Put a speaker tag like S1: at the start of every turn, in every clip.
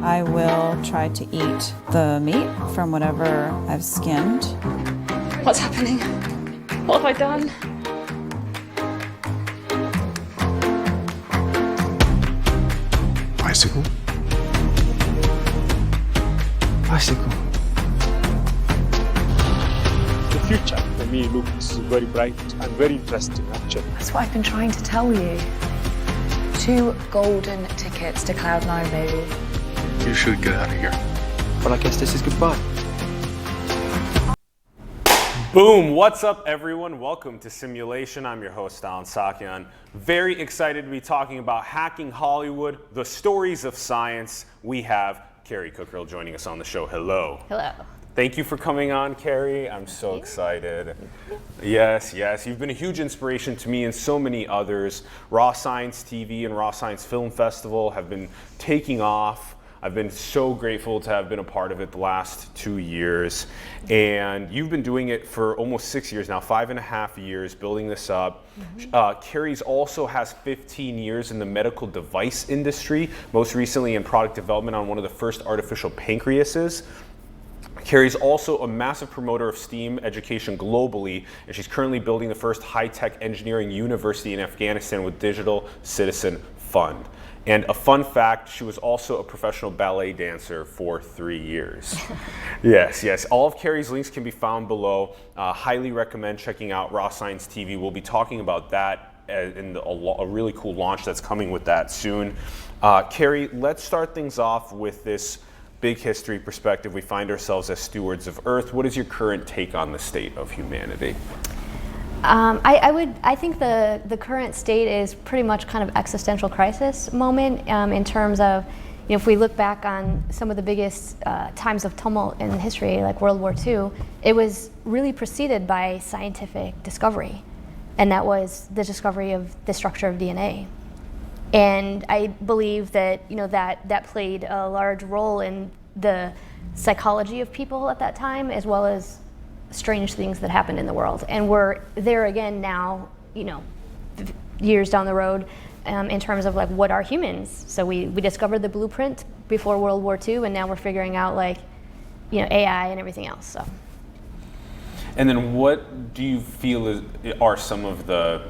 S1: I will try to eat the meat from whatever I've skinned.
S2: What's happening? What have I done?
S3: Bicycle? Bicycle.
S4: The future for me looks very bright and very interesting, actually.
S5: That's what I've been trying to tell you. 2 golden tickets to Cloud9, baby.
S3: You should get out of here. But I guess this is goodbye.
S6: Boom! What's up, everyone? Welcome to Simulation. I'm your host, Alan Sakyan. Very excited to be talking about hacking Hollywood, the stories of science. We have Keri Kukral joining us on the show. Hello.
S2: Hello.
S6: Thank you for coming on, Keri. I'm so excited. Yes. You've been a huge inspiration to me and so many others. Raw Science TV and Raw Science Film Festival have been taking off. I've been so grateful to have been a part of it the last 2 years. And you've been doing it for almost 6 years now, 5.5 years, building this up. Keri's also has 15 years in the medical device industry, most recently in product development on one of the first artificial pancreases. Keri's also a massive promoter of STEAM education globally, and she's currently building the first high-tech engineering university in Afghanistan with Digital Citizen Fund. And a fun fact, she was also a professional ballet dancer for 3 years. Yes. All of Keri's links can be found below. Highly recommend checking out Raw Science TV. We'll be talking about that in a really cool launch that's coming with that soon. Keri, let's start things off with this big history perspective. We find ourselves as stewards of Earth. What is your current take on the state of humanity?
S7: I think the current state is pretty much kind of existential crisis moment in terms of, if we look back on some of the biggest times of tumult in history, like World War II, it was really preceded by scientific discovery, and that was the discovery of the structure of DNA. And I believe that that played a large role in the psychology of people at that time, as well as strange things that happened in the world. And we're there again now, years down the road, in terms of like, what are humans? So we discovered the blueprint before World War II, and now we're figuring out AI and everything else. So.
S6: And then what do you feel are some of the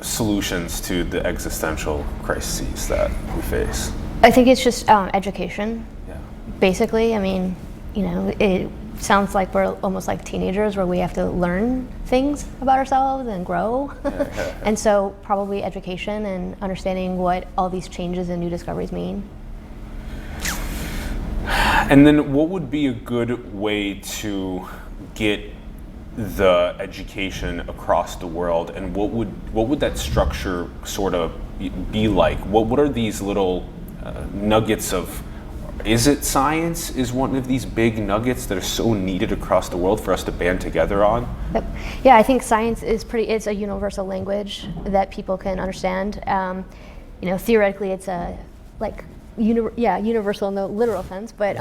S6: solutions to the existential crises that we face?
S7: I think it's just education.
S6: Yeah.
S7: Basically, it sounds like we're almost like teenagers where we have to learn things about ourselves and grow. Yeah. And so probably education and understanding what all these changes and new discoveries mean.
S6: And then what would be a good way to get the education across the world, and what would that structure sort of be like? What are these little nuggets of? Is it science is one of these big nuggets that are so needed across the world for us to band together on?
S7: Yep. Yeah, I think science is it's a universal language that people can understand. Theoretically, it's a universal in the literal sense, but.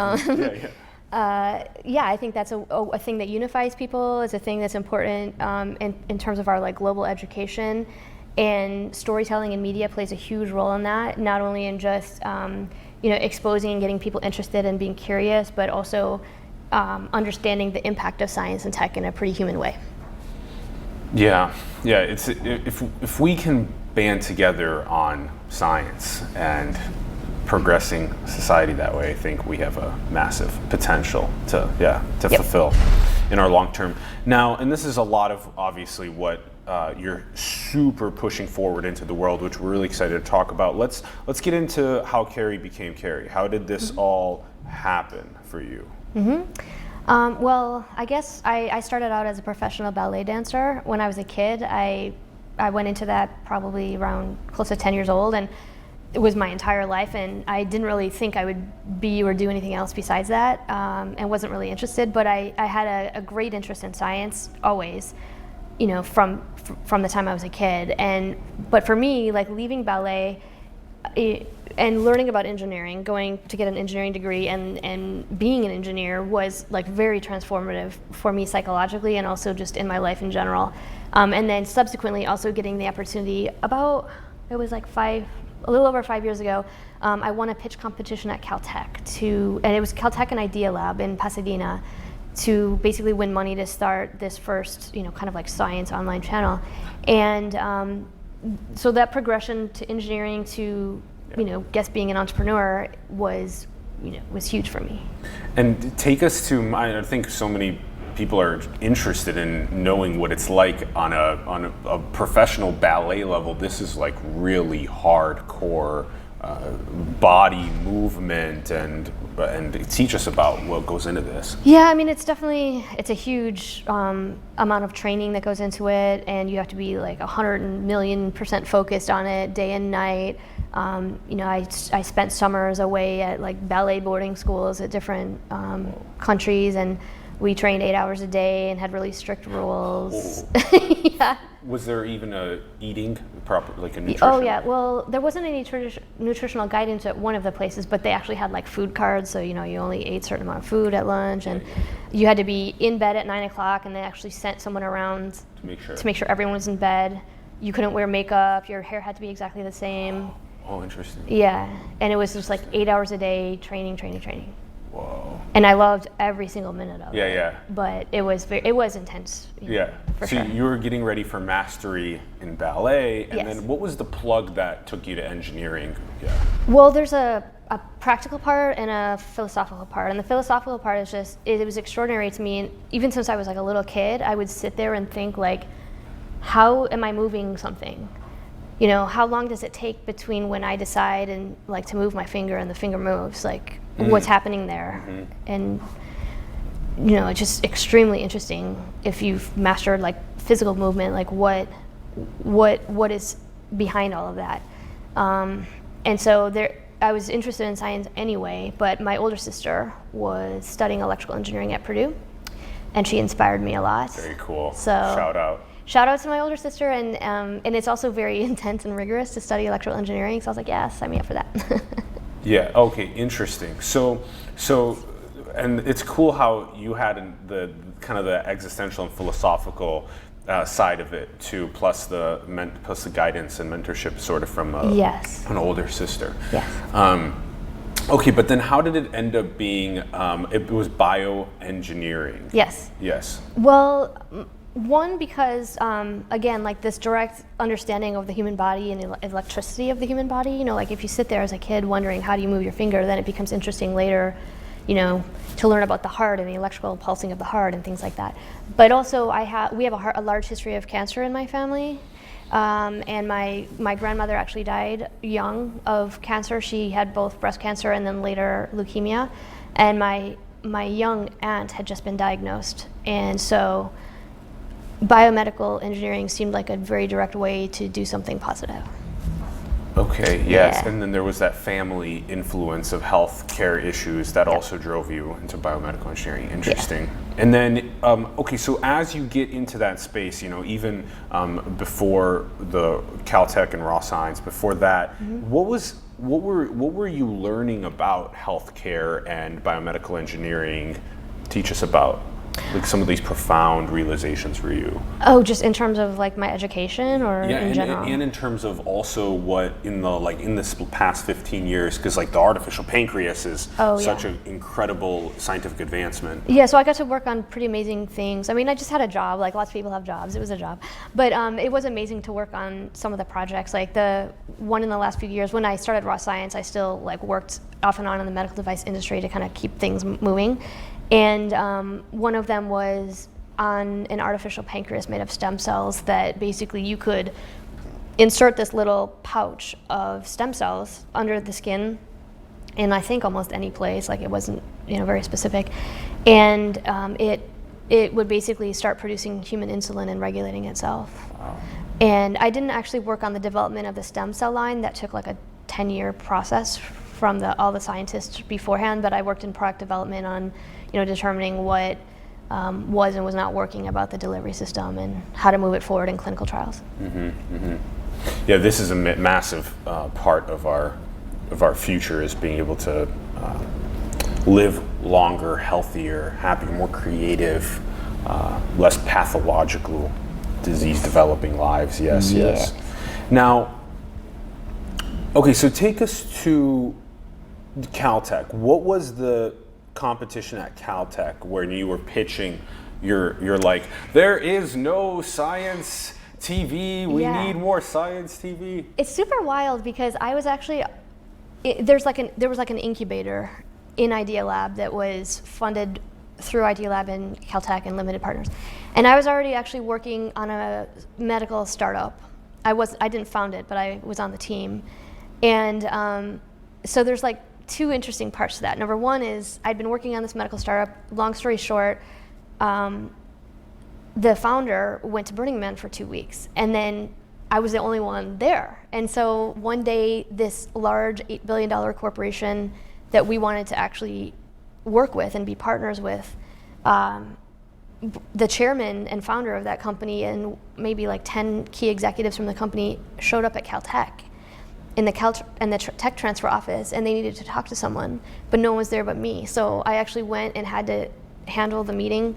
S7: I think that's a thing that unifies people. It's a thing that's important in terms of our global education, and storytelling and media plays a huge role in that. Not only in just exposing and getting people interested and being curious, but also understanding the impact of science and tech in a pretty human way.
S6: Yeah. It's if we can band together on science and progressing society that way, I think we have a massive potential to fulfill in our long term. Now, and this is a lot of obviously what you're super pushing forward into the world, which we're really excited to talk about. Let's get into how Keri became Keri. How did this all happen for you?
S7: Well, I guess I started out as a professional ballet dancer. When I was a kid, I went into that probably around close to 10 years old, and it was my entire life, and I didn't really think I would be or do anything else besides that, and wasn't really interested. But I had a great interest in science always, from the time I was a kid. But for me, leaving ballet and learning about engineering, going to get an engineering degree and being an engineer was very transformative for me psychologically, and also just in my life in general. And then subsequently also getting the opportunity it was 5 a little over 5 years ago, I won a pitch competition at Caltech and it was Caltech and Idea Lab in Pasadena, to basically win money to start this first, kind of like science online channel. And so that progression to engineering to, guess being an entrepreneur was huge for me.
S6: And take us to, I think so many people are interested in knowing what it's like on a professional ballet level. This is like really hardcore body movement, and teach us about what goes into this.
S7: Yeah, I mean, it's a huge amount of training that goes into it, and you have to be like 100,000,000% focused on it day and night. I spent summers away at like ballet boarding schools at different countries, and we trained 8 hours a day and had really strict rules. Yeah.
S6: Was there even a eating proper, like a nutrition?
S7: Oh yeah, well, there wasn't any nutritional guidance at one of the places, but they actually had like food cards, so you only ate a certain amount of food at lunch, and you had to be in bed at 9 o'clock, and they actually sent someone around to make sure everyone was in bed. You couldn't wear makeup, your hair had to be exactly the same.
S6: Oh, interesting.
S7: Yeah, and it was just like 8 hours a day, training.
S6: Whoa.
S7: And I loved every single minute of it.
S6: Yeah.
S7: But it was intense.
S6: For
S7: sure.
S6: You were getting ready for mastery in ballet, and
S7: Yes.
S6: then what was the plug that took you to engineering? Yeah.
S7: Well, there's a practical part and a philosophical part. And the philosophical part is just, it was extraordinary to me. And even since I was like a little kid, I would sit there and think like, how am I moving something? How long does it take between when I decide and like to move my finger and the finger moves? Like, what's happening there? And it's just extremely interesting if you've mastered like physical movement, like what is behind all of that. And so I was interested in science anyway, but my older sister was studying electrical engineering at Purdue, and she inspired me a lot.
S6: Very cool.
S7: So shout out to my older sister, and it's also very intense and rigorous to study electrical engineering, so I was like, yeah, sign me up for that.
S6: Yeah, okay, interesting. So, and it's cool how you had the kind of the existential and philosophical side of it too, plus the guidance and mentorship sort of from an older sister.
S7: Yes.
S6: Okay, but then how did it end up being, it was bioengineering?
S7: Yes.
S6: Yes.
S7: Well, one, because again, like this direct understanding of the human body and electricity of the human body, like if you sit there as a kid wondering how do you move your finger, then it becomes interesting later, to learn about the heart and the electrical pulsing of the heart and things like that. But also we have a large history of cancer in my family. And my grandmother actually died young of cancer. She had both breast cancer and then later leukemia. And my young aunt had just been diagnosed. And so biomedical engineering seemed like a very direct way to do something positive.
S6: Okay, yes,
S7: Yeah.
S6: and then there was that family influence of healthcare issues that also drove you into biomedical engineering. Interesting. Yeah. And then, okay, so as you get into that space, even before the Caltech and raw science, before that, what were you learning about healthcare and biomedical engineering? Teach us about like some of these profound realizations for you.
S7: Oh, just in terms of like my education, or in general?
S6: And in terms of also what in this past 15 years, because like the artificial pancreas is such an incredible scientific advancement.
S7: Yeah, so I got to work on pretty amazing things. I mean, I just had a job, like lots of people have jobs, it was a job. But it was amazing to work on some of the projects, like the one in the last few years. When I started raw science, I still like worked off and on in the medical device industry to kind of keep things moving. And one of them was on an artificial pancreas made of stem cells that basically you could insert this little pouch of stem cells under the skin in I think almost any place, like it wasn't very specific. And it would basically start producing human insulin and regulating itself. Wow. And I didn't actually work on the development of the stem cell line. That took like a 10-year process from all the scientists beforehand, but I worked in product development on determining what was and was not working about the delivery system and how to move it forward in clinical trials.
S6: Yeah, this is a massive part of our future, is being able to live longer, healthier, happier, more creative, less pathological, disease-developing lives. Yes. Now, Okay, so take us to Caltech. What was the competition at Caltech when you were pitching? You're like, there is no science TV. We need more science TV.
S7: It's super wild because I was actually there was like an incubator in Idea Lab that was funded through Idea Lab and Caltech and limited partners, and I was already actually working on a medical startup. I didn't found it, but I was on the team, and so there's like two interesting parts to that. Number one is I'd been working on this medical startup. Long story short, the founder went to Burning Man for 2 weeks, and then I was the only one there. And so one day, this large $8 billion corporation that we wanted to actually work with and be partners with, the chairman and founder of that company and maybe like 10 key executives from the company showed up at Caltech in the tech transfer office, and they needed to talk to someone, but no one was there but me. So I actually went and had to handle the meeting.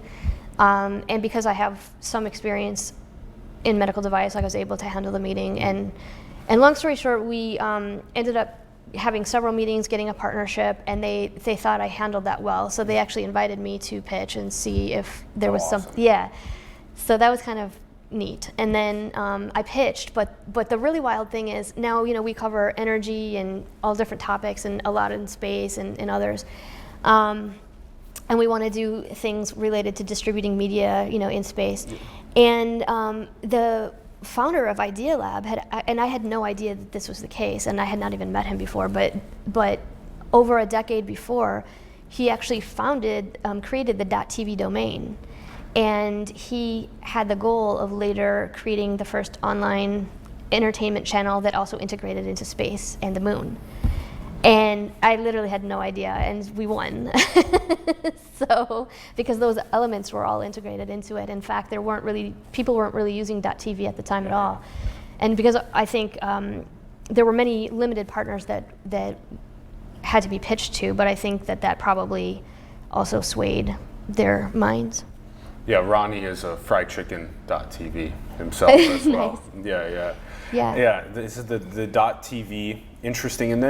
S7: And because I have some experience in medical device, I was able to handle the meeting. And long story short, we ended up having several meetings, getting a partnership, and they thought I handled that well. So they actually invited me to pitch and see if there was
S6: awesome.
S7: something. Yeah. So that was kind of neat. And then I pitched, but the really wild thing is now, we cover energy and all different topics and a lot in space and others. And we want to do things related to distributing media, in space. And the founder of Idea Lab and I had no idea that this was the case, and I had not even met him before, but over a decade before, he actually created the .tv domain. And he had the goal of later creating the first online entertainment channel that also integrated into space and the moon. And I literally had no idea, and we won. So, because those elements were all integrated into it. In fact, people weren't really using .tv at the time at all. And because I think there were many limited partners that had to be pitched to, but I think that probably also swayed their minds.
S6: Yeah, Ronnie is a fried chicken.tv himself as well.
S7: Nice.
S6: Yeah. This is the .tv. Interesting, and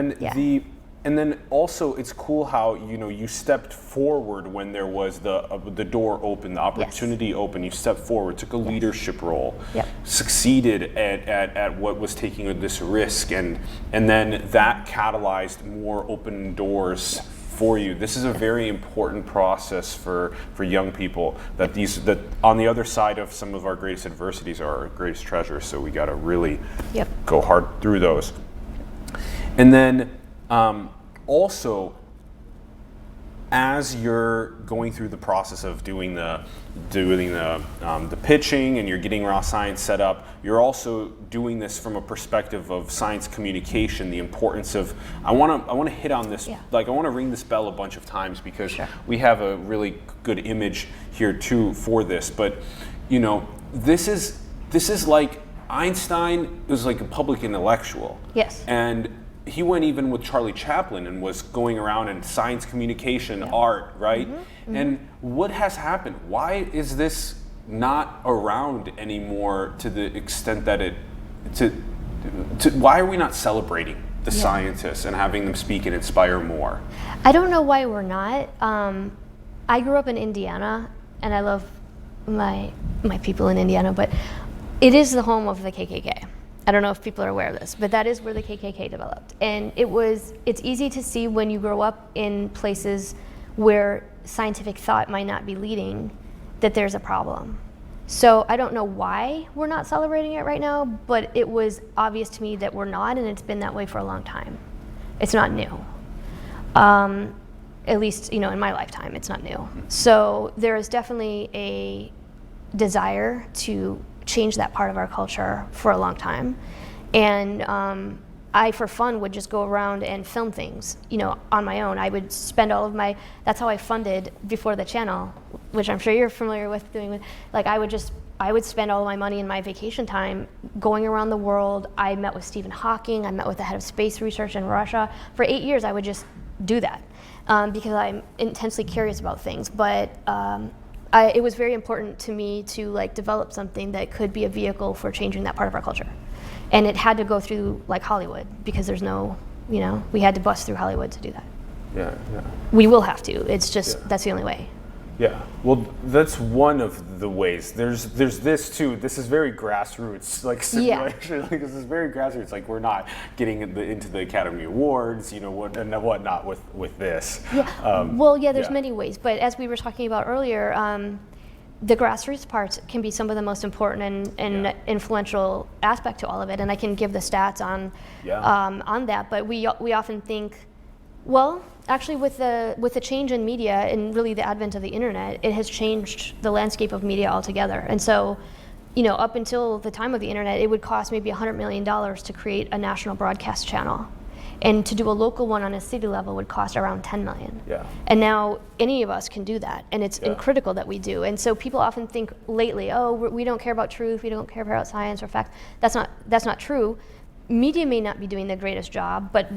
S6: then also it's cool how you stepped forward when there was the door open, the opportunity open. You stepped forward, took a leadership role, succeeded at what was taking this risk, and then that catalyzed more open doors for you. This is a very important process for young people, that on the other side of some of our greatest adversities are our greatest treasures, so we got to really go hard through those. And then also, as you're going through the process of doing the pitching and you're getting raw science set up, you're also doing this from a perspective of science communication. The importance of I want to hit on this. Like I want to ring this bell a bunch of times because we have a really good image here too for this. But this is like Einstein was like a public intellectual.
S7: Yes.
S6: And he went even with Charlie Chaplin and was going around in science communication, art, right? And what has happened? Why is this not around anymore to the extent that why are we not celebrating the scientists and having them speak and inspire more?
S7: I don't know why we're not. I grew up in Indiana, and I love my people in Indiana, but it is the home of the KKK. I don't know if people are aware of this, but that is where the KKK developed. And it's easy to see when you grow up in places where scientific thought might not be leading that there's a problem. So I don't know why we're not celebrating it right now, but it was obvious to me that we're not, and it's been that way for a long time. It's not new. At least, in my lifetime, it's not new. So there is definitely a desire to change that part of our culture for a long time. And I, for fun, would just go around and film things, on my own. I would spend that's how I funded before the channel, which I'm sure you're familiar with doing. Like I would spend all of my money in my vacation time going around the world. I met with Stephen Hawking. I met with the head of space research in Russia. For 8 years, I would just do that because I'm intensely curious about things. But it was very important to me to develop something that could be a vehicle for changing that part of our culture. And it had to go through like Hollywood because there's no, we had to bust through Hollywood to do that.
S6: Yeah.
S7: We will have to. It's just, that's the only way.
S6: Yeah, well, that's one of the ways. There's this too. This is very grassroots, like simulation. Like this is very grassroots. Like we're not getting into the Academy Awards, and whatnot with this.
S7: Yeah. There's many ways, but as we were talking about earlier, the grassroots parts can be some of the most important and influential aspect to all of it. And I can give the stats on that. But we often think, well, actually, with the change in media and really the advent of the internet, it has changed the landscape of media altogether. And so, up until the time of the internet, it would cost maybe $100 million to create a national broadcast channel. And to do a local one on a city level would cost around $10 million.
S6: Yeah.
S7: And now any of us can do that, and it's critical that we do. And so people often think lately, oh, we don't care about truth, we don't care about science or fact. That's not true. Media may not be doing the greatest job, but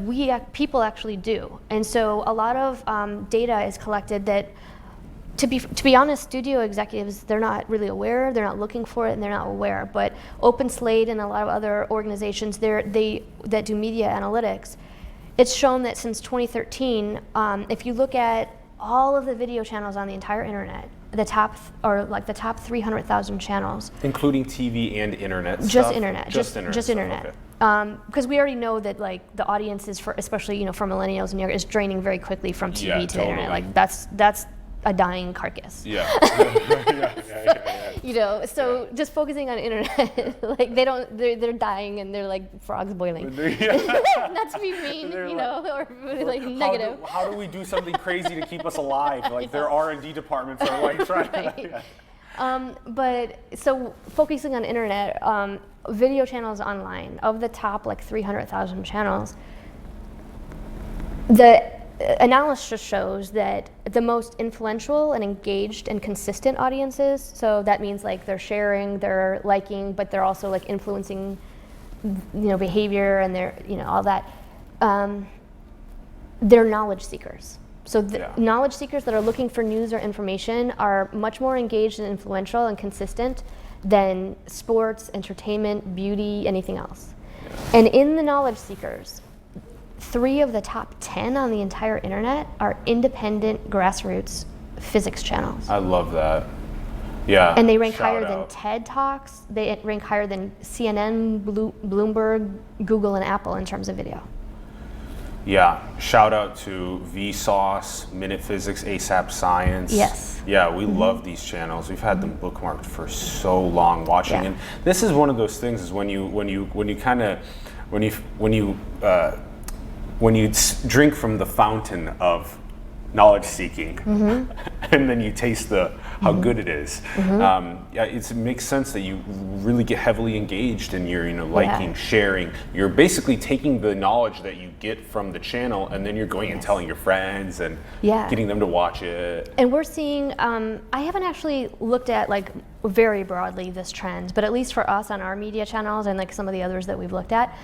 S7: people actually do. And so a lot of data is collected that, to be honest, studio executives, they're not really aware, they're not looking for it, and they're not aware. But Open Slate and a lot of other organizations that do media analytics, it's shown that since 2013, if you look at all of the video channels on the entire internet, the top 300,000 channels,
S6: including TV and internet.
S7: Just
S6: stuff?
S7: internet.
S6: Just internet.
S7: Okay. Because we already know that like the audience is especially for millennials and younger, is draining very quickly from TV to the internet. Like that's a dying carcass.
S6: Yeah.
S7: So just focusing on internet, like they're dying and they're like frogs boiling. Not to be mean, or like negative.
S6: How do we do something crazy to keep us alive? Like their R&D departments are like trying to.
S7: But so focusing on internet, video channels online, of the top like 300,000 channels, the analysis shows that the most influential and engaged and consistent audiences, so that means like they're sharing, they're liking, but they're also like influencing behavior and they're all that, they're knowledge seekers. So knowledge seekers that are looking for news or information are much more engaged and influential and consistent than sports, entertainment, beauty, anything else. And in the knowledge seekers, 3 of the top 10 on the entire internet are independent grassroots physics channels.
S6: I love that. Yeah.
S7: And they rank higher than TED Talks. They rank higher than CNN, Bloomberg, Google, and Apple in terms of video.
S6: Yeah, shout out to Vsauce, Minute Physics, ASAP Science.
S7: Yes.
S6: Yeah, we love these channels. We've had them bookmarked for so long watching, and this is one of those things. Is when you drink from the fountain of knowledge seeking, and then you taste how good it is. It makes sense that you really get heavily engaged and you're liking, sharing. You're basically taking the knowledge that you get from the channel and then you're going and telling your friends and getting them to watch it.
S7: And we're seeing, I haven't actually looked at like very broadly this trend, but at least for us on our media channels and like some of the others that we've looked at,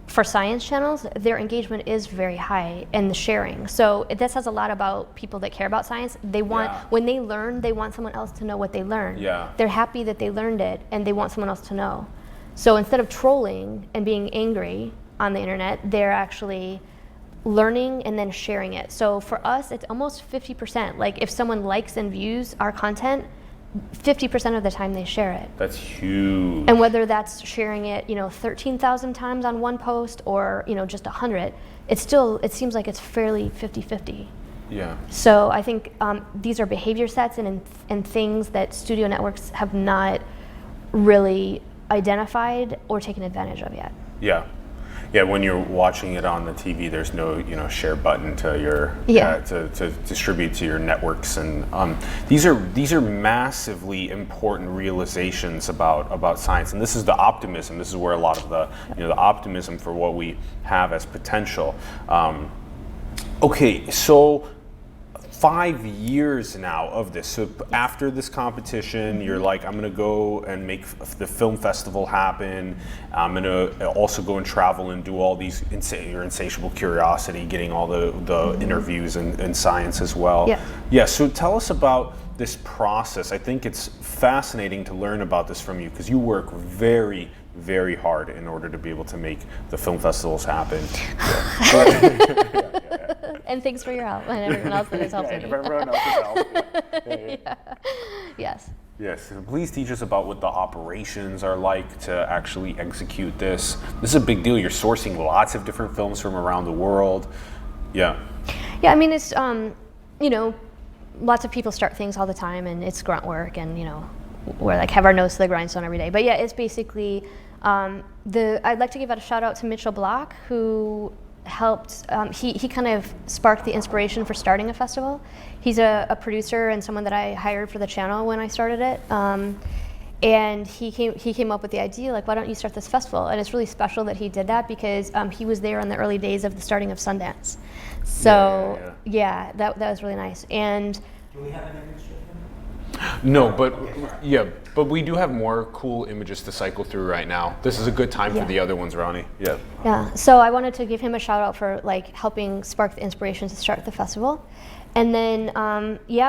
S7: for science channels, their engagement is very high in the sharing. So this says a lot about people that care about science. They want, when they learn, they want someone else to know what they learned. They're happy that they learned it and they want someone else to know. So instead of trolling and being angry on the internet, they're actually learning and then sharing it. So for us, it's almost 50%. Like if someone likes and views our content, 50% of the time they share it.
S6: That's huge.
S7: And whether that's sharing it, 13,000 times on one post or, just 100, it seems like it's fairly 50-50.
S6: Yeah.
S7: So I think these are behavior sets and things that studio networks have not really identified or taken advantage of yet.
S6: Yeah. Yeah, when you're watching it on the TV, there's no share button to your to distribute to your networks, and these are massively important realizations about science, and this is the optimism. This is where a lot of the the optimism for what we have as potential. Okay, so 5 years now of this. So after this competition, you're like, I'm gonna go and make the film festival happen. I'm gonna also go and travel and do all these, your insatiable curiosity, getting all the interviews and science as well. Yeah, so tell us about this process. I think it's fascinating to learn about this from you because you work very very hard in order to be able to make the film festivals happen.
S7: And thanks for your help and everyone else that has helped me.
S6: Everyone else has helped.
S7: Yeah. Yes.
S6: Yes, so please teach us about what the operations are like to actually execute this. This is a big deal. You're sourcing lots of different films from around the world. Yeah.
S7: Yeah, I mean, it's, you know, lots of people start things all the time, and it's grunt work, and, you know, we're like have our nose to the grindstone every day. But yeah, it's basically, I'd like to give out a shout out to Mitchell Block, who helped, he kind of sparked the inspiration for starting a festival. He's a producer and someone that I hired for the channel when I started it. And he came up with the idea, like, why don't you start this festival? And it's really special that he did that because he was there in the early days of the starting of Sundance. So yeah, that was really nice. And
S8: Do we have an image of him?
S6: No, but we do have more cool images to cycle through right now. This is a good time for the other ones, Ronnie. Yeah.
S7: Yeah, so I wanted to give him a shout out for like helping spark the inspiration to start the festival. And then,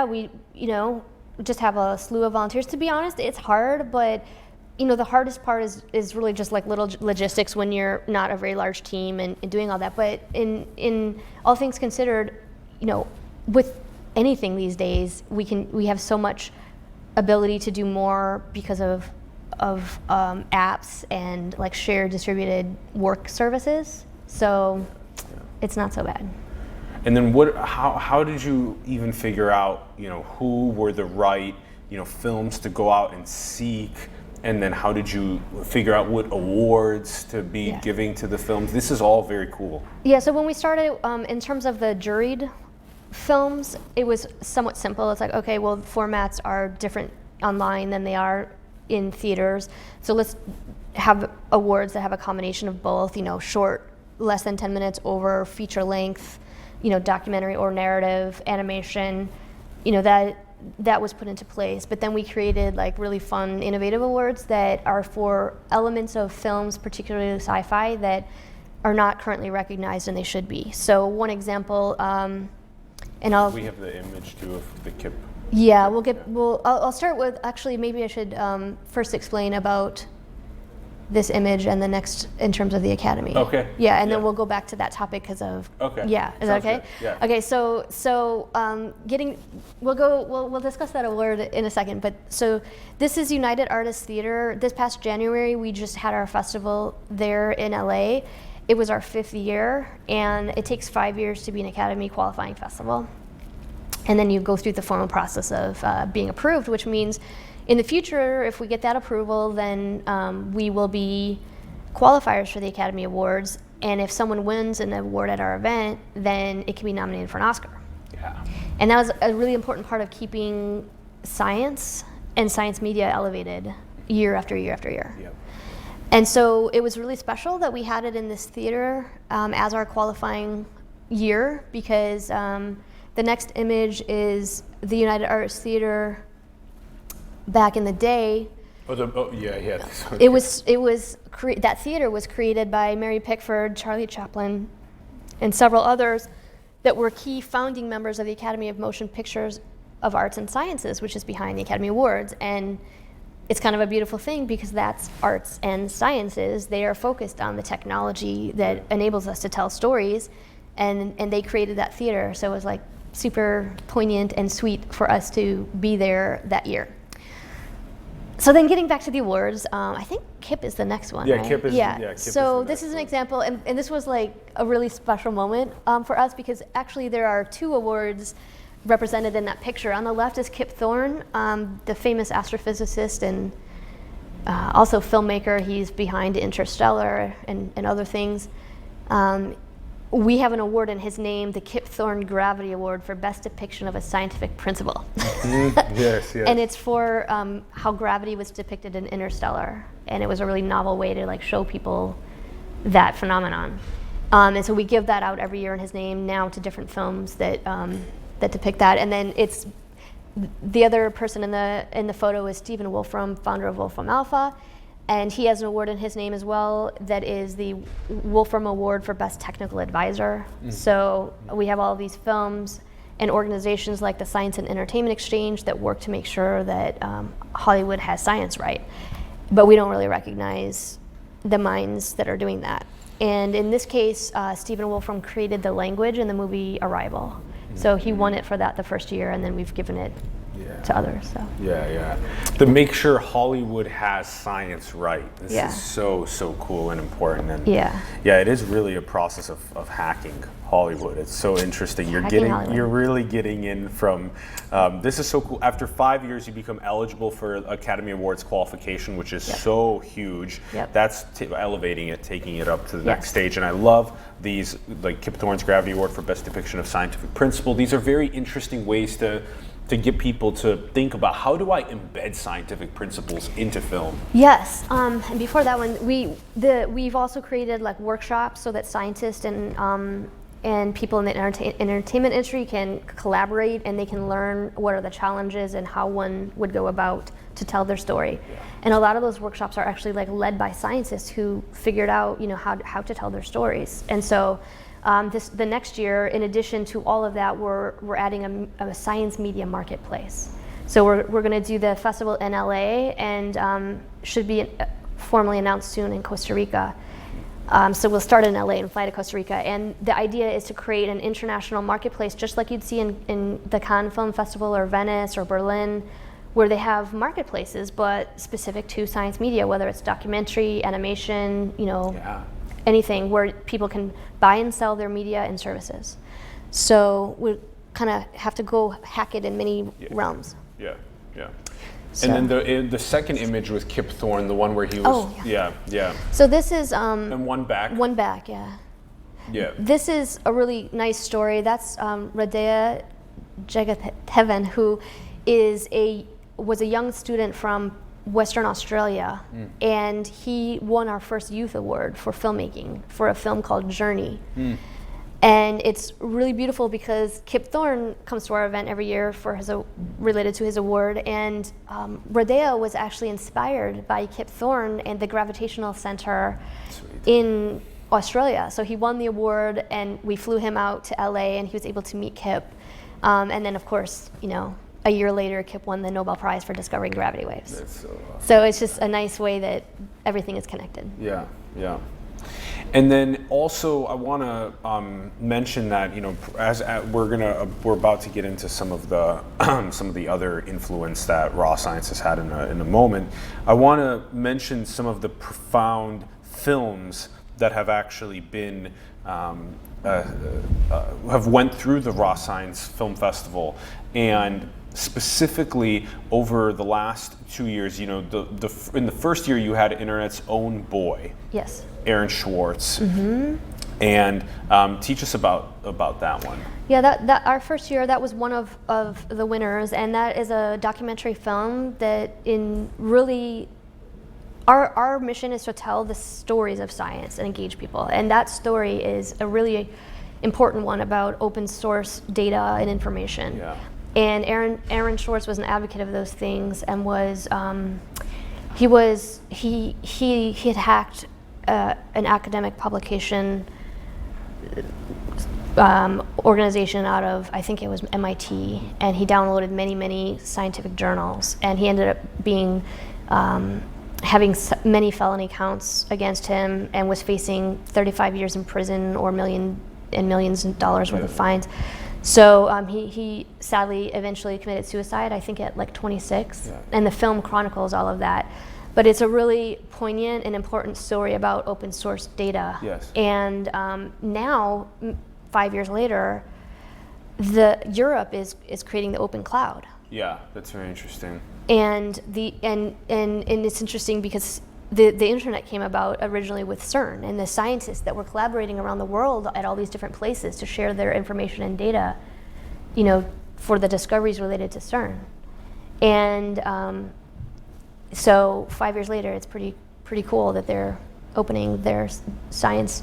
S7: we, you know, just have a slew of volunteers. To be honest, it's hard, but you know, the hardest part is really just like little logistics when you're not a very large team and doing all that. But in all things considered, you know, with anything these days, we have so much ability to do more because of apps and like shared distributed work services. So it's not so bad.
S6: And then how did you even figure out, you know, who were the right, you know, films to go out and seek? And then how did you figure out what awards to be giving to the films? This is all very cool.
S7: Yeah, so when we started, in terms of the juried films, it was somewhat simple. It's like, okay, well, the formats are different online than they are in theaters. So let's have awards that have a combination of both, you know, short, less than 10 minutes, over feature length, you know, documentary or narrative, animation, you know, that was put into place. But then we created like really fun, innovative awards that are for elements of films, particularly sci-fi, that are not currently recognized and they should be. So one example, and
S6: we have the image too of the KIP.
S7: Yeah, I'll start with, actually maybe I should first explain about this image and the next in terms of the Academy.
S6: Okay.
S7: Yeah, and then we'll go back to that topic because of.
S6: Okay.
S7: Yeah, is that okay?
S6: Good. Yeah.
S7: Okay, so we'll discuss that award in a second. But so this is United Artists Theater. This past January, we just had our festival there in LA. It was our 5th year, and it takes 5 years to be an Academy qualifying festival. And then you go through the formal process of being approved, which means in the future, if we get that approval, then we will be qualifiers for the Academy Awards. And if someone wins an award at our event, then it can be nominated for an Oscar.
S6: Yeah.
S7: And that was a really important part of keeping science and science media elevated year after year after year.
S6: Yep.
S7: And so it was really special that we had it in this theater as our qualifying year, because the next image is the United Artists Theater back in the day.
S6: Yeah.
S7: It was that theater was created by Mary Pickford, Charlie Chaplin, and several others that were key founding members of the Academy of Motion Pictures of Arts and Sciences, which is behind the Academy Awards. And it's kind of a beautiful thing because that's arts and sciences. They are focused on the technology that enables us to tell stories, and they created that theater. So it was like super poignant and sweet for us to be there that year. So then getting back to the awards, I think KIP is the next one, right?
S6: KIP is, KIP
S7: so
S6: is
S7: this is an example, and this was like a really special moment for us, because actually there are 2 awards represented in that picture. On the left is Kip Thorne, the famous astrophysicist and also filmmaker. He's behind Interstellar and other things. We have an award in his name, the Kip Thorne Gravity Award for Best Depiction of a Scientific Principle.
S6: Yes.
S7: And it's for how gravity was depicted in Interstellar. And it was a really novel way to like show people that phenomenon. And so we give that out every year in his name now to different films that depict that. And then it's the other person in the photo is Stephen Wolfram, founder of Wolfram Alpha. And he has an award in his name as well that is the Wolfram Award for Best Technical Advisor. So we have all of these films and organizations like the Science and Entertainment Exchange that work to make sure that Hollywood has science right. But we don't really recognize the minds that are doing that. And in this case, Stephen Wolfram created the language in the movie Arrival. So he won it for that the first year, and then we've given it to others. So.
S6: Yeah. To make sure Hollywood has science right. This is so cool and important. And yeah, it is really a process of hacking Hollywood. It's so interesting. You're really getting in from. This is so cool. After 5 years, you become eligible for Academy Awards qualification, which is so huge. That's elevating it, taking it up to the next stage. And I love these, like Kip Thorne's Gravity Award for Best Depiction of Scientific Principle. These are very interesting ways to get people to think about, how do I embed scientific principles into film?
S7: Yes, and before that one, we've also created like workshops so that scientists and people in the entertainment industry can collaborate, and they can learn what are the challenges and how one would go about to tell their story. And a lot of those workshops are actually like led by scientists who figured out, how to tell their stories. And so the next year, in addition to all of that, we're adding a science media marketplace. So we're going to do the festival in LA, and should be formally announced soon in Costa Rica. So we'll start in LA and fly to Costa Rica. And the idea is to create an international marketplace, just like you'd see in the Cannes Film Festival or Venice or Berlin, where they have marketplaces, but specific to science media, whether it's documentary, animation, anything where people can buy and sell their media and services. So we kind of have to go hack it in many realms.
S6: Yeah.
S7: So.
S6: And then the second image with Kip Thorne, the one where he was,
S7: So this is
S6: and one back.
S7: One back, yeah. This is a really nice story. That's Radea Jagathevan, who was a young student from Western Australia, and he won our first youth award for filmmaking for a film called Journey. And it's really beautiful because Kip Thorne comes to our event every year for related to his award, and Radea was actually inspired by Kip Thorne and the Gravitational Center in Australia. So he won the award, and we flew him out to LA, and he was able to meet Kip. And then, of course, a year later, Kip won the Nobel Prize for discovering gravity waves.
S6: That's so awesome.
S7: So it's just a nice way that everything is connected.
S6: Yeah. And then also, I want to mention that as we're about to get into some of the other influence that raw science has had in a moment. I want to mention some of the profound films that have actually been have went through the Raw Science Film Festival, and specifically over the last 2 years, in the first year you had Internet's own boy, Aaron Schwartz, and teach us about that one.
S7: Yeah, that our first year, that was one of the winners, and that is a documentary film that our mission is to tell the stories of science and engage people, and that story is a really important one about open source data and information. And Aaron Schwartz was an advocate of those things, and he had hacked an academic publication organization out of, I think it was MIT, and he downloaded many scientific journals, and he ended up being having many felony counts against him, and was facing 35 years in prison or millions of dollars worth of fines. So he sadly eventually committed suicide, I think at like 26, and the film chronicles all of that. But it's a really poignant and important story about open source data. And now, 5 years later, Europe is creating the open cloud.
S6: Yeah, that's very interesting.
S7: And it's interesting because the internet came about originally with CERN, and the scientists that were collaborating around the world at all these different places to share their information and data, for the discoveries related to CERN. And so 5 years later, it's pretty cool that they're opening their science.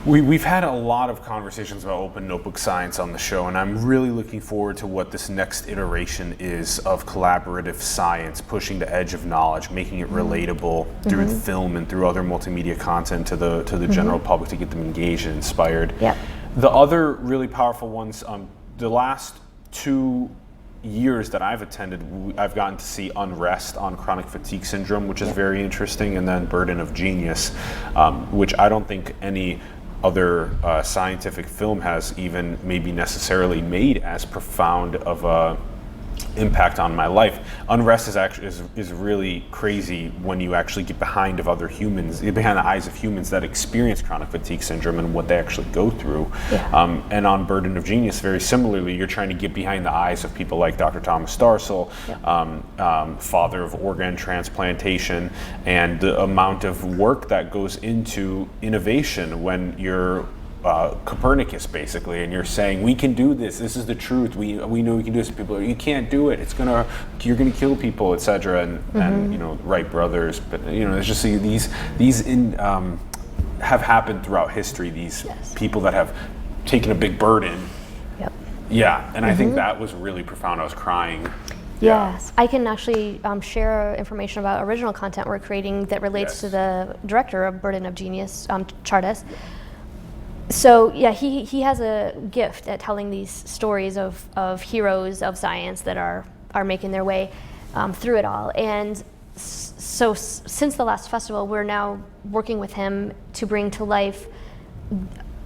S6: We've had a lot of conversations about open notebook science on the show, and I'm really looking forward to what this next iteration is of collaborative science, pushing the edge of knowledge, making it relatable through film and through other multimedia content to the general public, to get them engaged and inspired. The other really powerful ones, the last two years that I've attended, I've gotten to see Unrest on chronic fatigue syndrome, which is very interesting, and then Burden of Genius, which I don't think any other scientific film has even maybe necessarily made as profound of a impact on my life. Unrest is really crazy when you actually get behind the eyes of humans that experience chronic fatigue syndrome and what they actually go through.
S7: Yeah.
S6: And on Burden of Genius, very similarly, you're trying to get behind the eyes of people like Dr. Thomas Starzl, father of organ transplantation, and the amount of work that goes into innovation when you're Copernicus, basically, and you're saying we can do this. This is the truth. We know we can do this. People are, you can't do it. You're gonna kill people, etc. And Wright brothers. But there's just these have happened throughout history. These people that have taken a big burden.
S7: Yep.
S6: Yeah, and I think that was really profound. I was crying.
S7: Yes, I can actually share information about original content we're creating that relates to the director of Burden of Genius, Chartis. So yeah, he has a gift at telling these stories of heroes of science that are making their way through it all. And so since the last festival, we're now working with him to bring to life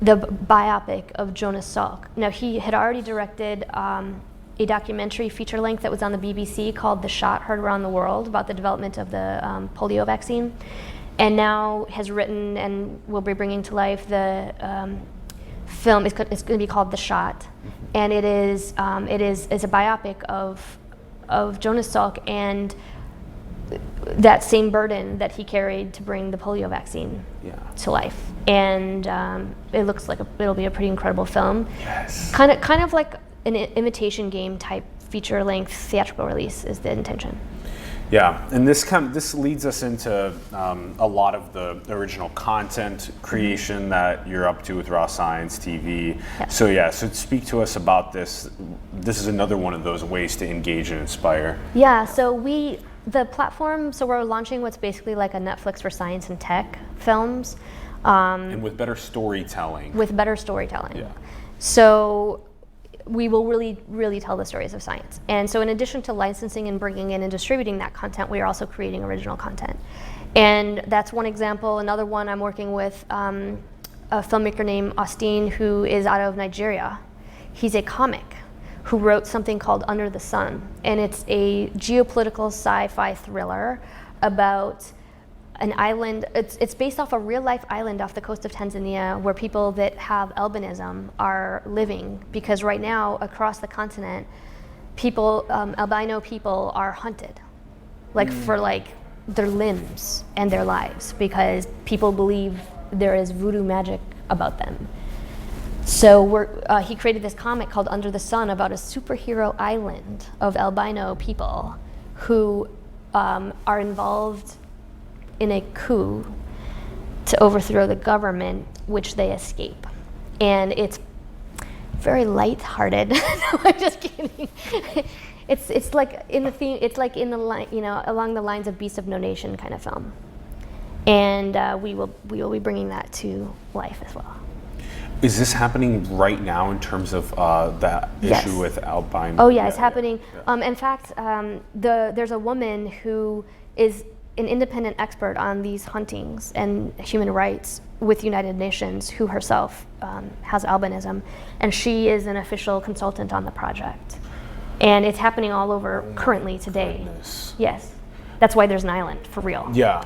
S7: the biopic of Jonas Salk. Now, he had already directed a documentary feature length that was on the BBC called The Shot Heard Around the World about the development of the polio vaccine. And now has written and will be bringing to life the film. It's going to be called The Shot, and it is a biopic of Jonas Salk and that same burden that he carried to bring the polio vaccine to life. And it looks like it'll be a pretty incredible film.
S6: Yes.
S7: Kind of like an Imitation Game type feature length theatrical release is the intention.
S6: Yeah, and this leads us into a lot of the original content creation that you're up to with Raw Science TV.
S7: Yep.
S6: So speak to us about this. This is another one of those ways to engage and inspire.
S7: Yeah, so the platform, so we're launching what's basically like a Netflix for science and tech films.
S6: And with better storytelling.
S7: Yeah. So we will really, really tell the stories of science. And so in addition to licensing and bringing in and distributing that content, we are also creating original content. And that's one example. Another one, I'm working with a filmmaker named Austin, who is out of Nigeria. He's a comic who wrote something called Under the Sun. And it's a geopolitical sci-fi thriller about an island. It's based off a real-life island off the coast of Tanzania where people that have albinism are living, because right now across the continent, albino people are hunted, for their limbs and their lives, because people believe there is voodoo magic about them. So he created this comic called Under the Sun about a superhero island of albino people who are involved in a coup to overthrow the government, which they escape. And it's very lighthearted. No, I'm just kidding. It's like in the theme. It's like in the line, along the lines of Beasts of No Nation kind of film. And we will be bringing that to life as well.
S6: Is this happening right now in terms of that issue with albino?
S7: Oh yeah, it's happening. Yeah. In fact, there's a woman who is an independent expert on these huntings and human rights with United Nations, who herself has albinism, and she is an official consultant on the project. And it's happening all over currently today.
S6: Goodness.
S7: Yes, that's why there's an island, for real.
S6: Yeah.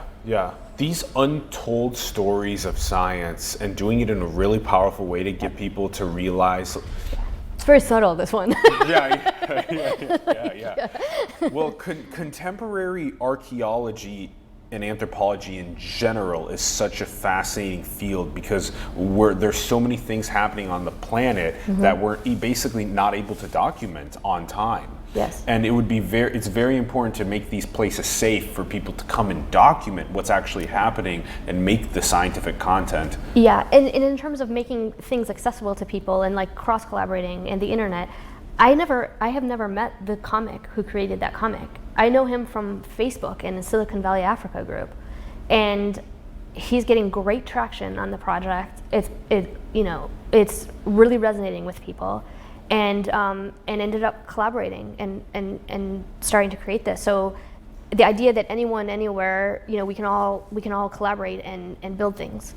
S6: These untold stories of science and doing it in a really powerful way to get people to realize.
S7: It's very subtle, this one.
S6: Yeah. Well, contemporary archaeology and anthropology in general is such a fascinating field, because there's so many things happening on the planet that we're basically not able to document on time.
S7: Yes.
S6: And it's very important to make these places safe for people to come and document what's actually happening and make the scientific content.
S7: Yeah, and in terms of making things accessible to people and cross-collaborating and the internet, I have never met the comic who created that comic. I know him from Facebook and the Silicon Valley Africa group, and he's getting great traction on the project. It's really resonating with people. and ended up collaborating and starting to create this. So the idea that anyone, anywhere, we can all collaborate and build things.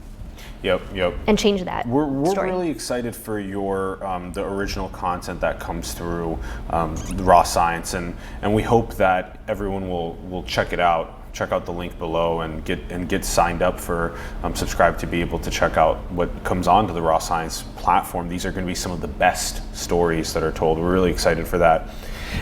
S6: Yep.
S7: And change that.
S6: We're
S7: story.
S6: really excited for your the original content that comes through the Raw Science, and we hope that everyone will check it out. Check out the link below and get signed up for subscribe to be able to check out what comes onto the Raw Science platform. These are going to be some of the best stories that are told. We're really excited for that.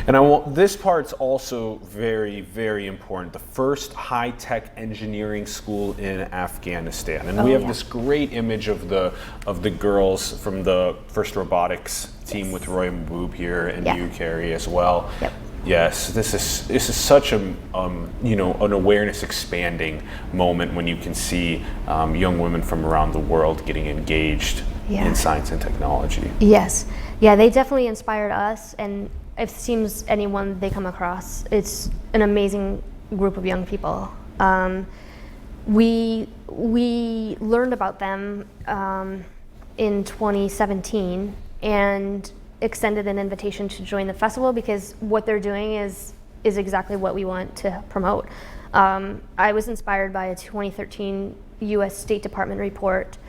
S6: And this part's also very, very important. The first high-tech engineering school in Afghanistan, and we have this great image of the girls from the first robotics team with Roy Maboob here, and you, Keri, as well.
S7: Yep.
S6: Yes, this is such a an awareness expanding moment when you can see young women from around the world getting engaged in science and technology.
S7: Yes, they definitely inspired us, and it seems anyone they come across, it's an amazing group of young people. We learned about them in 2017 and extended an invitation to join the festival because what they're doing is exactly what we want to promote. I was inspired by a 2013 U.S. State Department report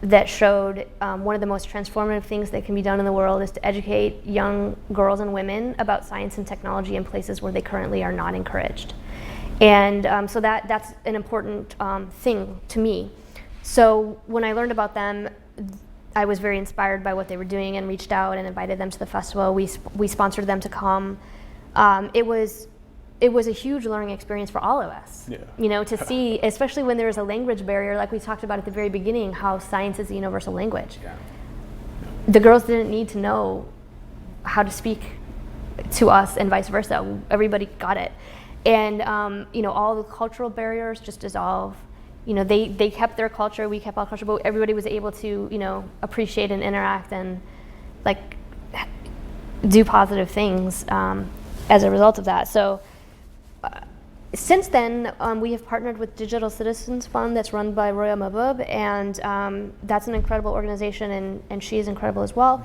S7: that showed one of the most transformative things that can be done in the world is to educate young girls and women about science and technology in places where they currently are not encouraged. And so that's an important thing to me. So when I learned about them, I was very inspired by what they were doing and reached out and invited them to the festival. We sponsored them to come. It was a huge learning experience for all of us. To see, especially when there's a language barrier, like we talked about at the very beginning, how science is a universal language. The girls didn't need to know how to speak to us and vice versa. Everybody got it. And all the cultural barriers just dissolve. They kept their culture, we kept our culture, but everybody was able to, appreciate and interact and do positive things as a result of that. So since then, we have partnered with Digital Citizens Fund that's run by Roya Maboob, and that's an incredible organization, and she is incredible as well.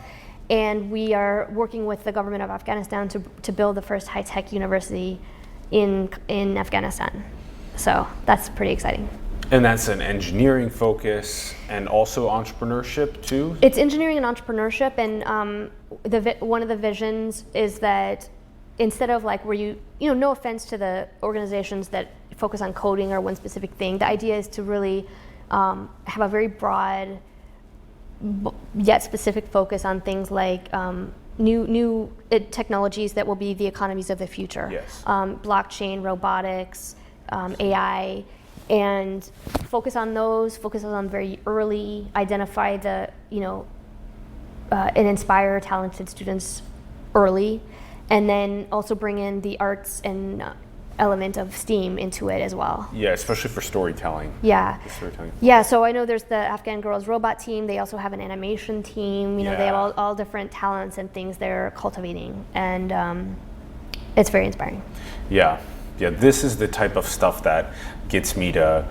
S7: And we are working with the government of Afghanistan to build the first high-tech university in Afghanistan. So that's pretty exciting.
S6: And that's an engineering focus and also entrepreneurship too?
S7: It's engineering and entrepreneurship, and one of the visions is that instead of where no offense to the organizations that focus on coding or one specific thing, the idea is to really have a very broad yet specific focus on things like new technologies that will be the economies of the future.
S6: Yes.
S7: Blockchain, robotics, AI, and focus on very early, identify and inspire talented students early, and then also bring in the arts and element of STEAM into it as well.
S6: Yeah, especially for storytelling.
S7: Yeah. Yeah, so I know there's the Afghan Girls Robot team. They also have an animation team. They have all different talents and things they're cultivating, and it's very inspiring.
S6: Yeah, this is the type of stuff that gets me to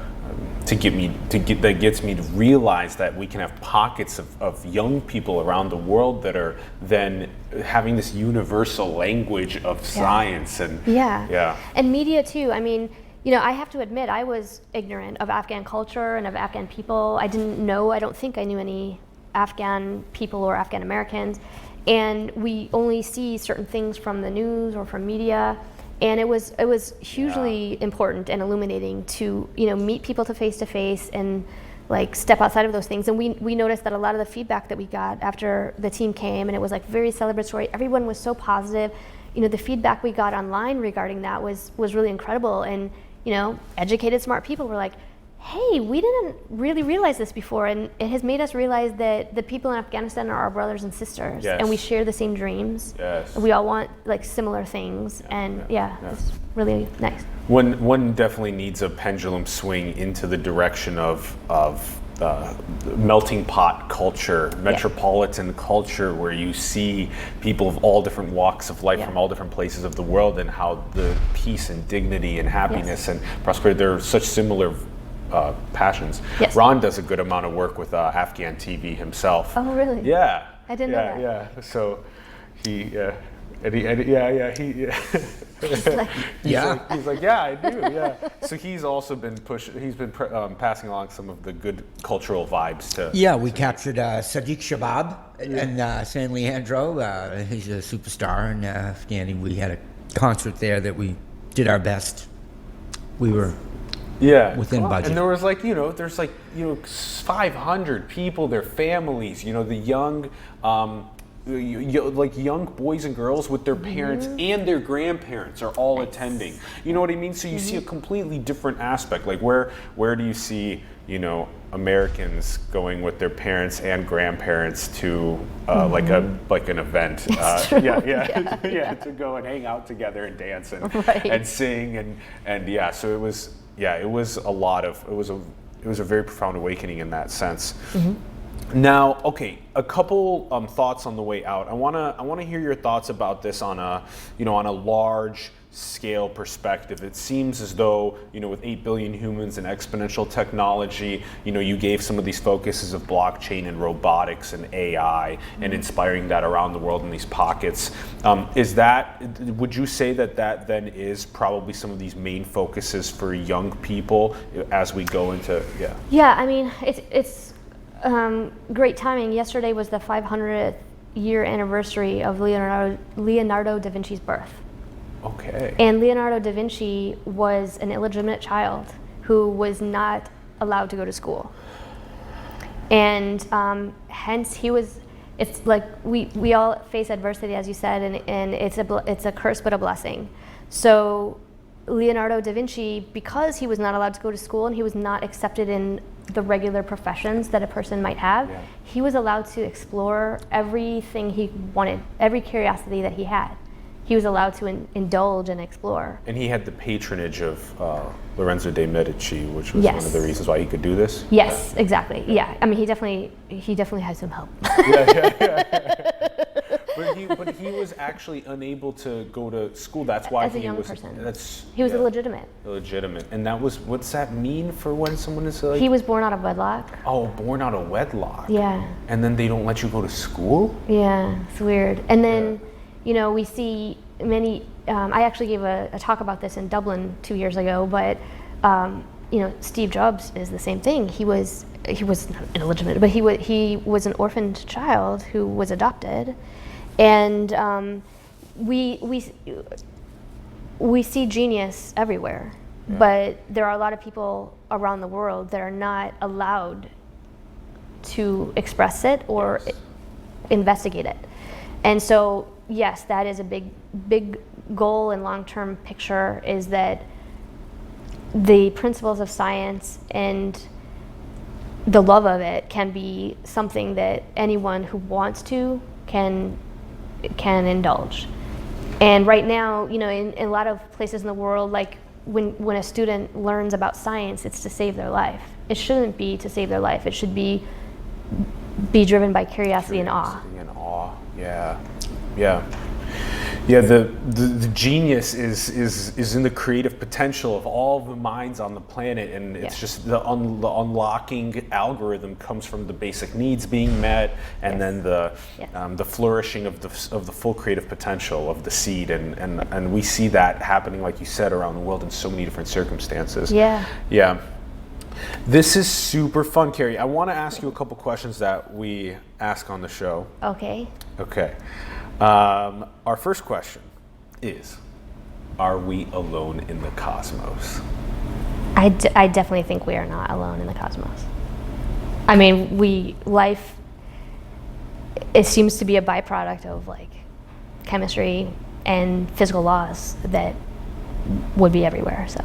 S6: realize that we can have pockets of young people around the world that are then having this universal language of science and
S7: and media too. I mean, I have to admit I was ignorant of Afghan culture and of Afghan people. I don't think I knew any Afghan people or Afghan Americans, and we only see certain things from the news or from media. And it was hugely important and illuminating to meet people to face and step outside of those things. And we noticed that a lot of the feedback that we got after the team came, and it was very celebratory. Everyone was so positive. The feedback we got online regarding that was really incredible. And educated, smart people were like, hey, we didn't really realize this before, and it has made us realize that the people in Afghanistan are our brothers and sisters, and we share the same dreams. We all want similar things, it's really nice.
S6: One definitely needs a pendulum swing into the direction of melting pot culture, metropolitan culture, where you see people of all different walks of life from all different places of the world, and how the peace and dignity and happiness and prosperity, they're such similar passions. Ron does a good amount of work with Afghan TV himself.
S7: Oh, really?
S6: Yeah.
S7: I didn't know that.
S6: Yeah. So He's like, yeah, I do, yeah. So he's also been passing along some of the good cultural vibes to.
S9: Yeah, we captured Sadiq Shabab and San Leandro. He's a superstar in Afghanistan. We had a concert there that we did our best. We were within budget.
S6: And there was there's 500 people, their families, the young, like young boys and girls with their parents and their grandparents are all attending. You know what I mean? So you see a completely different aspect. Like where do you see, Americans going with their parents and grandparents to like an event? To go and hang out together and dance and sing and yeah. So it was a very profound awakening in that sense. Now, okay, a couple thoughts on the way out. I wanna hear your thoughts about this on a large scale perspective. It seems as though, with 8 billion humans and exponential technology, you gave some of these focuses of blockchain and robotics and AI and inspiring that around the world in these pockets. Would you say that then is probably some of these main focuses for young people as we go into,
S7: Yeah, I mean, it's great timing. Yesterday was the 500th year anniversary of Leonardo da Vinci's birth.
S6: Okay.
S7: And Leonardo da Vinci was an illegitimate child who was not allowed to go to school. And hence it's like we all face adversity, as you said, and it's a curse but a blessing. So Leonardo da Vinci, because he was not allowed to go to school and he was not accepted in the regular professions that a person might have, he was allowed to explore everything he wanted, every curiosity that he had. He was allowed to indulge and explore.
S6: And he had the patronage of Lorenzo de' Medici, which was one of the reasons why he could do this?
S7: Yes, exactly. Yeah, I mean, he definitely had some help.
S6: But he was actually unable to go to school. That's why
S7: as a young person. He was illegitimate.
S6: Illegitimate. And what's that mean for when someone is like?
S7: He was born out of wedlock.
S6: Oh, born out of wedlock.
S7: Yeah.
S6: And then they don't let you go to school?
S7: Yeah, it's weird. And then, we see many, I actually gave a talk about this in Dublin 2 years ago, but, Steve Jobs is the same thing. He was not illegitimate, but he was an orphaned child who was adopted. And we see genius everywhere, but there are a lot of people around the world that are not allowed to express it or investigate it. And so, yes, that is a big goal and long-term picture, is that the principles of science and the love of it can be something that anyone who wants to can indulge. And right now, in a lot of places in the world, like when a student learns about science, it's to save their life. It shouldn't be to save their life. It should be driven by curiosity and awe. The genius is in the creative potential of all the minds on the planet, and it's just the unlocking algorithm comes from the basic needs being met, and then the flourishing of the full creative potential of the seed, and we see that happening, like you said, around the world in so many different circumstances. Yeah. This is super fun, Keri. I want to ask you a couple questions that we ask on the show. Okay.
S6: Our first question is, are we alone in the cosmos?
S7: I definitely think we are not alone in the cosmos. I mean, life, it seems to be a byproduct of like chemistry and physical laws that would be everywhere. So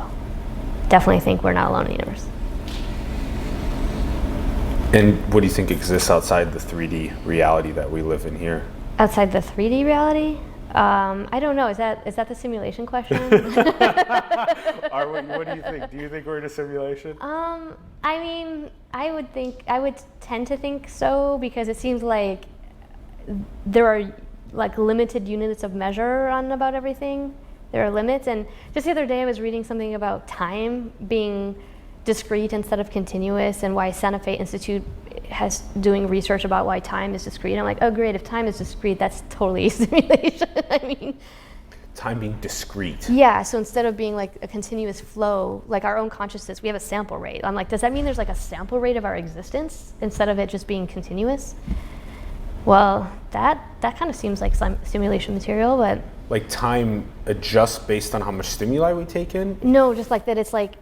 S7: definitely think we're not alone in the universe.
S6: And what do you think exists outside the 3D reality that we live in here?
S7: Outside the 3D reality? I don't know. Is that the simulation question?
S6: What do you think? Do you think we're in a simulation?
S7: I mean, I would tend to think so, because it seems like there are like limited units of measure on about everything. There are limits, and just the other day I was reading something about time being discrete instead of continuous, and why Santa Fe Institute doing research about why time is discrete. I'm like, oh great, if time is discrete, that's totally simulation. I mean,
S6: Time being discrete.
S7: yeah, so instead of being like a continuous flow, like our own consciousness, we have a sample rate. I'm like, does that mean there's like a sample rate of our existence instead of it just being continuous? Well, that kind of seems like simulation material, but
S6: Like time adjusts based on how much stimuli we take in?
S7: no, just like that it's like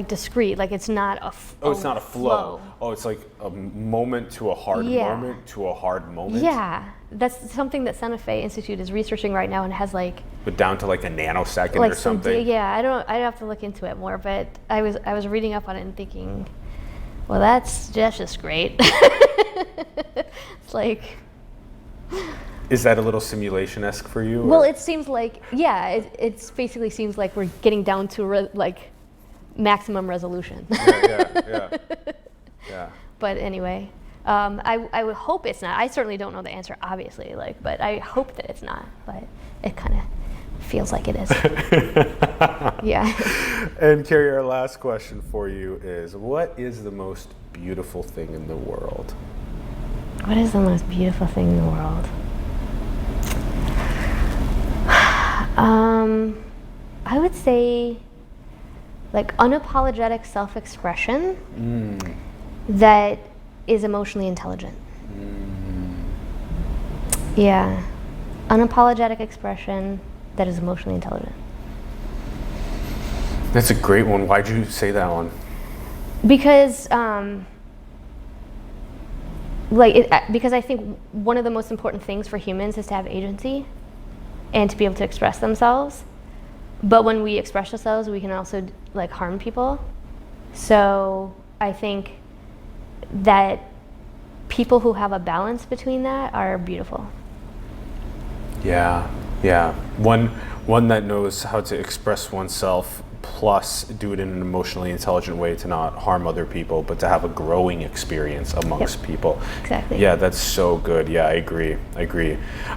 S7: discrete, like it's not a
S6: Oh, it's not a flow. Oh, it's like a moment to a hard moment to a hard moment?
S7: Yeah, that's something that Santa Fe Institute is researching right now and has like
S6: But down to like a nanosecond
S7: like
S6: or something?
S7: I'd have to look into it more, but I was reading up on it and thinking, well, that's just great. It's like,
S6: Is that a little simulation-esque for you?
S7: well,
S6: or-
S7: it seems like, yeah, it basically seems like we're getting down to like maximum resolution.
S6: Yeah.
S7: But anyway, I would hope it's not. I certainly don't know the answer, obviously, like, but I hope that it's not. But it kind of feels like it is. Yeah.
S6: And Keri, our last question for you is, what is the most beautiful thing in the world?
S7: What is the most beautiful thing in the world? I would say like unapologetic self-expression that is emotionally intelligent. Yeah, unapologetic expression that is emotionally intelligent.
S6: That's a great one. Why'd you say that one?
S7: Because because I think one of the most important things for humans is to have agency and to be able to express themselves. But when we express ourselves, we can also like harm people. So I think that people who have a balance between that are beautiful.
S6: Yeah. One that knows how to express oneself, plus do it in an emotionally intelligent way to not harm other people, but to have a growing experience amongst people.
S7: Exactly.
S6: Yeah, that's so good. Yeah, I agree.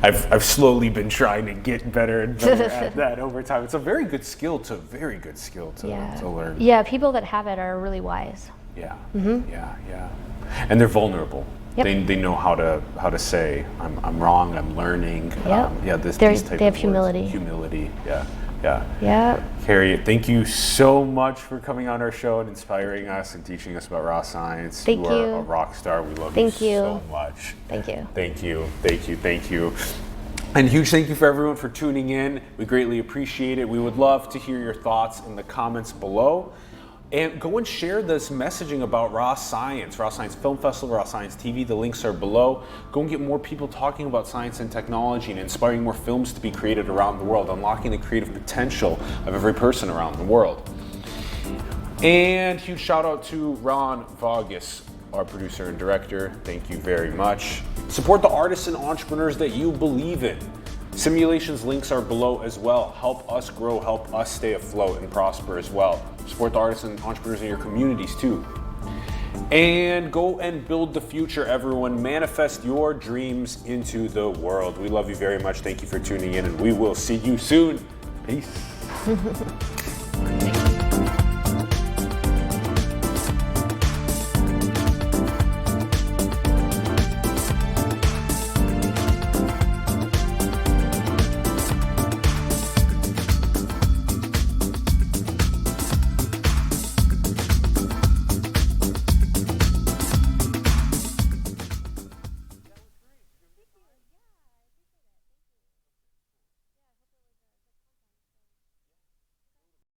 S6: I've slowly been trying to get better and better at that over time. It's a very good skill to learn.
S7: Yeah, people that have it are really wise.
S6: Yeah. Yeah. And they're vulnerable.
S7: Yep.
S6: They know how to say I'm wrong, I'm learning.
S7: Yep.
S6: These type
S7: they have
S6: of
S7: humility.
S6: words. Humility. Yeah.
S7: Yeah.
S6: Keri, thank you so much for coming on our show and inspiring us and teaching us about raw science.
S7: Thank you.
S6: You are a rock star. We love you so much.
S7: Thank you.
S6: Thank you. And huge thank you for everyone for tuning in. We greatly appreciate it. We would love to hear your thoughts in the comments below. And go and share this messaging about Raw Science Film Festival, Raw Science TV. The links are below. Go and get more people talking about science and technology and inspiring more films to be created around the world, unlocking the creative potential of every person around the world. And huge shout out to Ron Vargas, our producer and director. Thank you very much. Support the artists and entrepreneurs that you believe in. Simulations links are below as well. Help us grow, help us stay afloat and prosper as well. Support the artists and entrepreneurs in your communities too. And go and build the future, everyone. Manifest your dreams into the world. We love you very much. Thank you for tuning in, and we will see you soon. Peace.